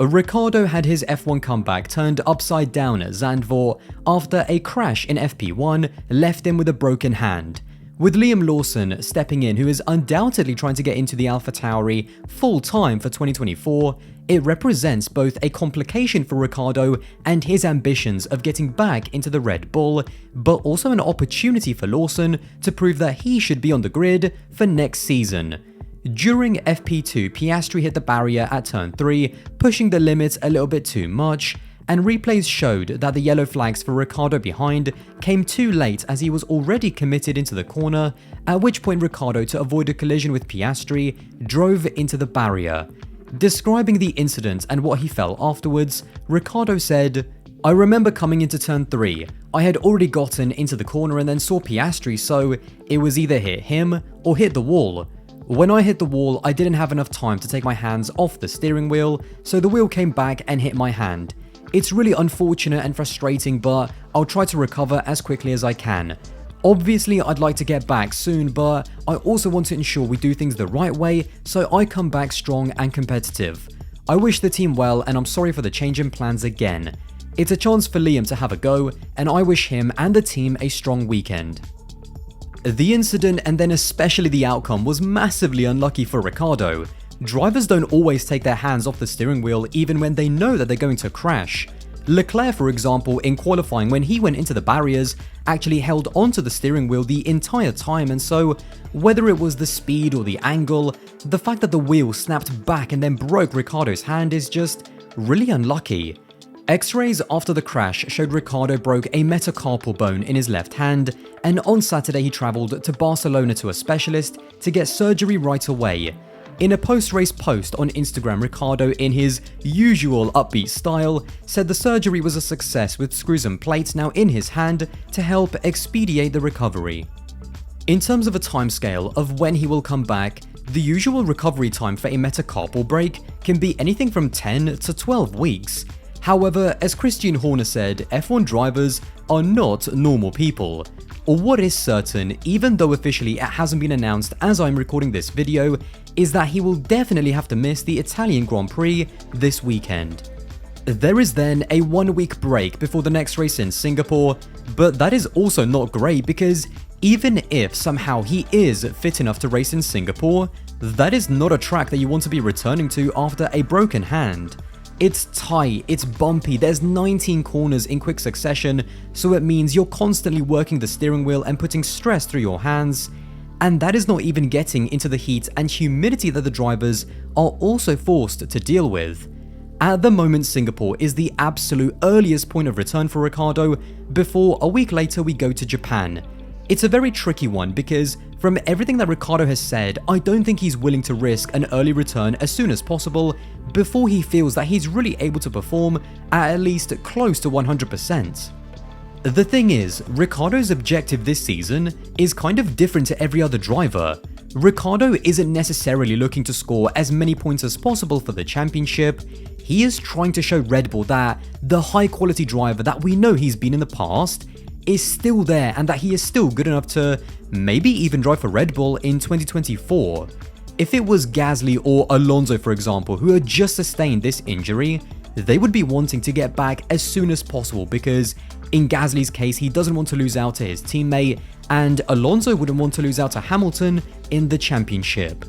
Ricciardo had his F1 comeback turned upside down at Zandvoort after a crash in FP1 left him with a broken hand, with Liam Lawson stepping in, who is undoubtedly trying to get into the AlphaTauri full-time for 2024. It represents both a complication for Ricciardo and his ambitions of getting back into the Red Bull, but also an opportunity for Lawson to prove that he should be on the grid for next season. During FP2, Piastri hit the barrier at turn 3, pushing the limits a little bit too much, and replays showed that the yellow flags for Ricciardo behind came too late as he was already committed into the corner, at which point Ricciardo, to avoid a collision with Piastri, drove into the barrier. Describing the incident and what he felt afterwards, Ricciardo said, "I remember coming into turn 3, I had already gotten into the corner and then saw Piastri, so it was either hit him or hit the wall. When I hit the wall, I didn't have enough time to take my hands off the steering wheel, so the wheel came back and hit my hand. It's really unfortunate and frustrating, but I'll try to recover as quickly as I can. Obviously, I'd like to get back soon, but I also want to ensure we do things the right way so I come back strong and competitive. I wish the team well, and I'm sorry for the change in plans again. It's a chance for Liam to have a go, and I wish him and the team a strong weekend." The incident, and then especially the outcome, was massively unlucky for Ricciardo. Drivers don't always take their hands off the steering wheel even when they know that they're going to crash. Leclerc, for example, in qualifying when he went into the barriers, actually held onto the steering wheel the entire time, and so whether it was the speed or the angle, the fact that the wheel snapped back and then broke Ricciardo's hand is just really unlucky. X-rays after the crash showed Ricciardo broke a metacarpal bone in his left hand, and on Saturday he travelled to Barcelona to a specialist to get surgery right away. In a post-race post on Instagram, Ricciardo, in his usual upbeat style, said the surgery was a success with screws and plates now in his hand to help expedite the recovery. In terms of a timescale of when he will come back, the usual recovery time for a metacarpal break can be anything from 10 to 12 weeks. However, as Christian Horner said, F1 drivers are not normal people. Or what is certain, even though officially it hasn't been announced as I'm recording this video, is that he will definitely have to miss the Italian Grand Prix this weekend. There is then a 1-week break before the next race in Singapore, but that is also not great because even if somehow he is fit enough to race in Singapore, that is not a track that you want to be returning to after a broken hand. It's tight, it's bumpy, there's 19 corners in quick succession, so it means you're constantly working the steering wheel and putting stress through your hands, and that is not even getting into the heat and humidity that the drivers are also forced to deal with. At the moment, Singapore is the absolute earliest point of return for Ricciardo before a week later we go to Japan. It's a very tricky one because from everything that Ricciardo has said, I don't think he's willing to risk an early return as soon as possible before he feels that he's really able to perform at least close to 100%. The thing is, Ricciardo's objective this season is kind of different to every other driver. Ricciardo isn't necessarily looking to score as many points as possible for the championship. He is trying to show Red Bull that the high quality driver that we know he's been in the past is still there and that he is still good enough to maybe even drive for Red Bull in 2024. If it was Gasly or Alonso, for example, who had just sustained this injury, they would be wanting to get back as soon as possible because in Gasly's case, he doesn't want to lose out to his teammate, and Alonso wouldn't want to lose out to Hamilton in the championship.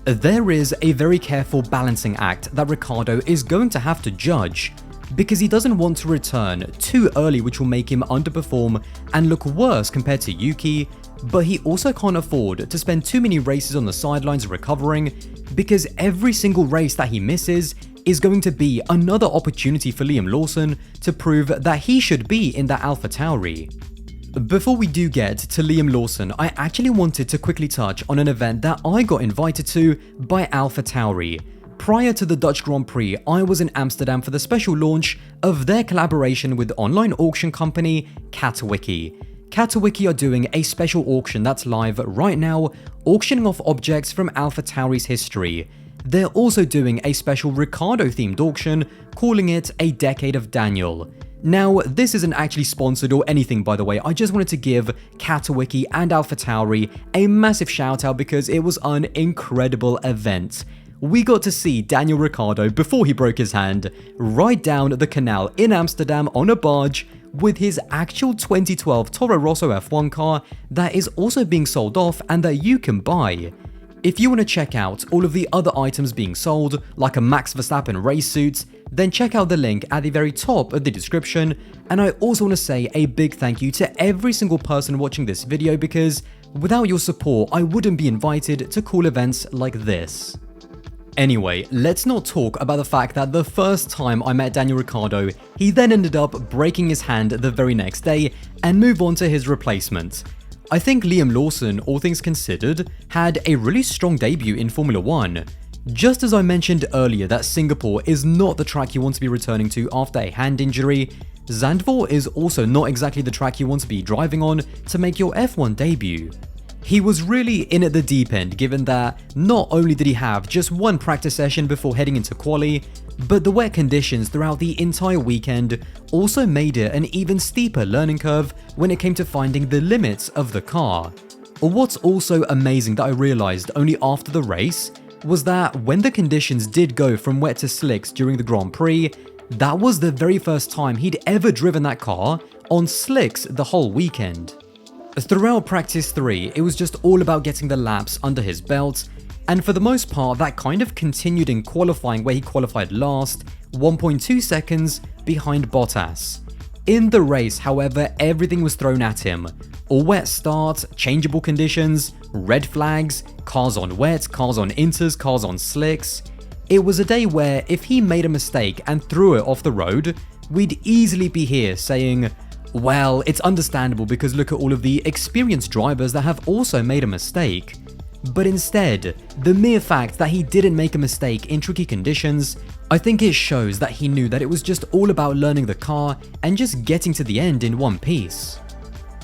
There is a very careful balancing act that Ricciardo is going to have to judge, because he doesn't want to return too early, which will make him underperform and look worse compared to Yuki, but he also can't afford to spend too many races on the sidelines recovering, because every single race that he misses is going to be another opportunity for Liam Lawson to prove that he should be in that AlphaTauri. Before we do get to Liam Lawson, I actually wanted to quickly touch on an event that I got invited to by AlphaTauri. Prior to the Dutch Grand Prix, I was in Amsterdam for the special launch of their collaboration with online auction company Towery. Towery are doing a special auction that's live right now, auctioning off objects from AlphaTauri's history. They're also doing a special Ricciardo-themed auction, calling it a Decade of Daniel. Now, this isn't actually sponsored or anything, by the way. I just wanted to give Towery and AlphaTauri a massive shout out because it was an incredible event. we got to see Daniel Ricciardo, before he broke his hand, ride down the canal in Amsterdam on a barge with his actual 2012 Toro Rosso F1 car that is also being sold off and that you can buy. If you want to check out all of the other items being sold, like a Max Verstappen race suit, then check out the link at the very top of the description. And I also want to say a big thank you to every single person watching this video, because without your support, I wouldn't be invited to cool events like this. Anyway, let's not talk about the fact that the first time I met Daniel Ricciardo, he then ended up breaking his hand the very next day and move on to his replacement. I think Liam Lawson, all things considered, had a really strong debut in Formula 1. Just as I mentioned earlier that Singapore is not the track you want to be returning to after a hand injury, Zandvoort is also not exactly the track you want to be driving on to make your F1 debut. He was really in at the deep end, given that not only did he have just one practice session before heading into quali, but the wet conditions throughout the entire weekend also made it an even steeper learning curve when it came to finding the limits of the car. What's also amazing that I realized only after the race was that when the conditions did go from wet to slicks during the Grand Prix, that was the very first time he'd ever driven that car on slicks the whole weekend. Throughout practice 3, it was just all about getting the laps under his belt, and for the most part that kind of continued in qualifying, where he qualified last, 1.2 seconds behind Bottas. In the race, however, everything was thrown at him. A wet start, changeable conditions, red flags, cars on wet, cars on inters, cars on slicks. It was a day where if he made a mistake and threw it off the road, we'd easily be here saying, well, it's understandable because look at all of the experienced drivers that have also made a mistake. But instead, the mere fact that he didn't make a mistake in tricky conditions, I think it shows that he knew that it was just all about learning the car and just getting to the end in one piece.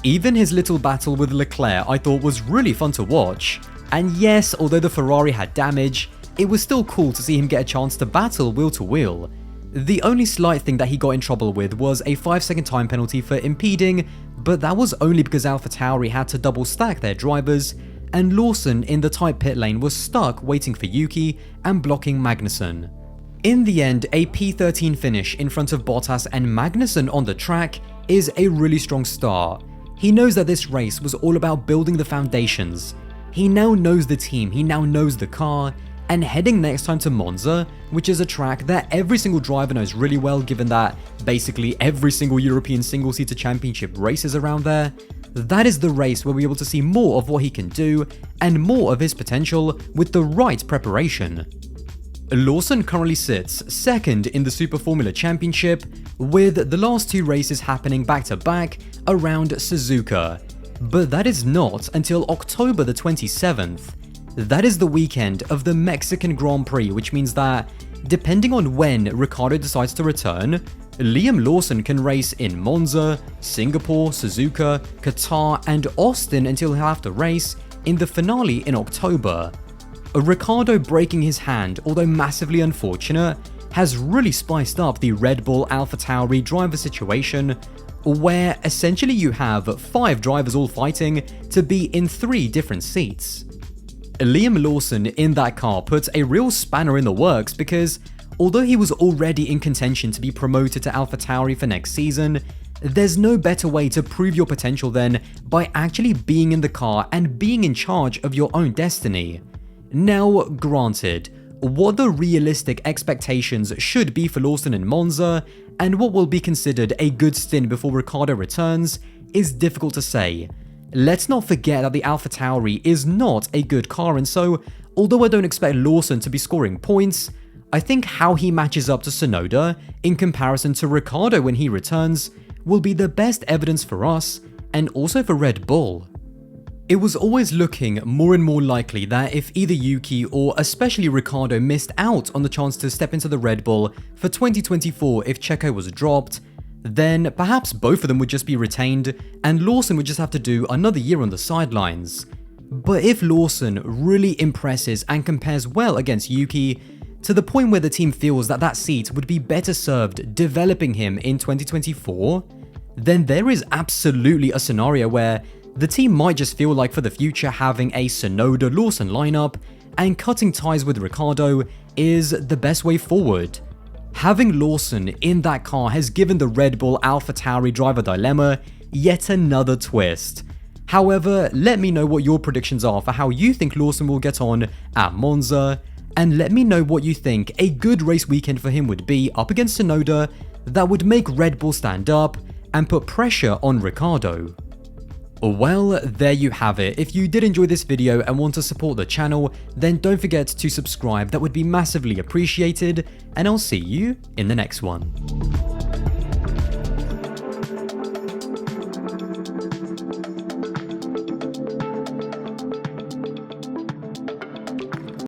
Even his little battle with Leclerc I thought was really fun to watch. And yes, although the Ferrari had damage, it was still cool to see him get a chance to battle wheel to wheel. The only slight thing that he got in trouble with was a 5-second time penalty for impeding, but that was only because AlphaTauri had to double stack their drivers, and Lawson in the tight pit lane was stuck waiting for Yuki and blocking Magnussen. In the end, a P13 finish in front of Bottas and Magnussen on the track is a really strong start. He knows that this race was all about building the foundations. He now knows the team, he now knows the car, and heading next time to Monza, which is a track that every single driver knows really well given that basically every single European single-seater championship races around there, that is the race where we're able to see more of what he can do and more of his potential with the right preparation. Lawson currently sits second in the Super Formula Championship, with the last 2 races happening back-to-back around Suzuka, but that is not until October the 27th. That is the weekend of the Mexican Grand Prix, which means that, depending on when Ricciardo decides to return, Liam Lawson can race in Monza, Singapore, Suzuka, Qatar, and Austin until he'll have to race in the finale in October. Ricciardo breaking his hand, although massively unfortunate, has really spiced up the Red Bull AlphaTauri driver situation, where essentially you have 5 drivers all fighting to be in 3 different seats. Liam Lawson in that car puts a real spanner in the works because although he was already in contention to be promoted to AlphaTauri for next season, there's no better way to prove your potential than by actually being in the car and being in charge of your own destiny. Now, granted, what the realistic expectations should be for Lawson in Monza and what will be considered a good stint before Ricciardo returns is difficult to say. Let's not forget that the AlphaTauri is not a good car, and so, although I don't expect Lawson to be scoring points, I think how he matches up to Tsunoda in comparison to Ricciardo when he returns will be the best evidence for us and also for Red Bull. It was always looking more and more likely that if either Yuki or especially Ricciardo missed out on the chance to step into the Red Bull for 2024 if Checo was dropped, then perhaps both of them would just be retained and Lawson would just have to do another year on the sidelines. But if Lawson really impresses and compares well against Yuki, to the point where the team feels that that seat would be better served developing him in 2024, then there is absolutely a scenario where the team might just feel like for the future having a Tsunoda-Lawson lineup and cutting ties with Ricciardo is the best way forward. Having Lawson in that car has given the Red Bull AlphaTauri driver dilemma yet another twist. However, let me know what your predictions are for how you think Lawson will get on at Monza, and let me know what you think a good race weekend for him would be up against Tsunoda that would make Red Bull stand up and put pressure on Ricciardo. Well, there you have it. If you did enjoy this video and want to support the channel, then don't forget to subscribe, that would be massively appreciated, and I'll see you in the next one.